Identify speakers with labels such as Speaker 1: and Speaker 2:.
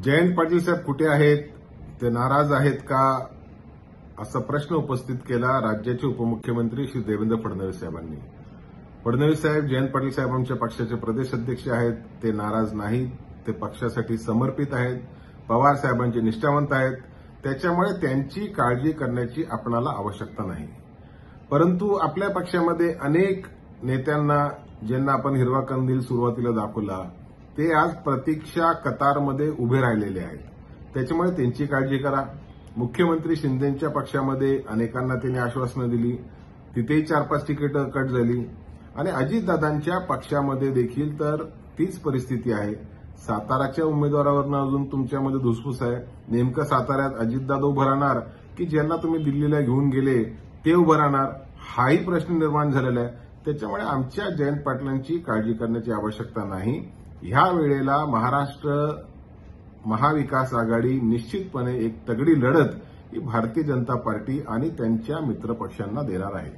Speaker 1: जयंत पाटील साहेब कुठे आहेत? ते नाराज आहेत का? असा प्रश्न उपस्थित केला राज्याचे उपमुख्यमंत्री श्री देवेंद्र फडणवीस साहेबांनी. फडणवीस साहेब, जयंत पाटील साहेब आमच्या पक्षाचे प्रदेश अध्यक्ष आहेत. ते नाराज नाहीत. ते पक्षासाठी समर्पित आहेत. पवार साहेबांचे निष्ठावंत आहेत. त्याच्यामुळे त्यांची काळजी करण्याची आपणाला आवश्यकता नाही. परंतु आपल्या पक्षामध्ये अनेक नेत्यांना ज्यांना आपण हिरवा कंदील सुरुवातीला दाखवला, ते आज प्रतीक्षा कतारमध्ये उभे राहिलेले आहेत. त्याच्यामुळे त्यांची काळजी करा. मुख्यमंत्री शिंदेंच्या पक्षामध्ये अनेकांना त्यांनी आश्वासनं दिली. तिथेही 4-5 तिकीटं कट झाली. आणि अजितदादांच्या पक्षामध्ये देखील तर तीच परिस्थिती आहे. साताराच्या उमेदवारावरनं अजून तुमच्यामध्ये धुसफूस आहे. नेमकं साताऱ्यात अजितदादा उभं राहणार की ज्यांना तुम्ही दिल्लीला घेऊन गेले ते उभं राहणार, हाही प्रश्न निर्माण झालेला आहे. त्याच्यामुळे आमच्या जयंत पाटलांची काळजी करण्याची आवश्यकता नाही. ह्या वेळेला महाराष्ट्र महाविकास आघाडी निश्चितपणे एक तगडी लढत ही भारतीय जनता पार्टी आणि त्यांच्या मित्रपक्षांना देणार आहे.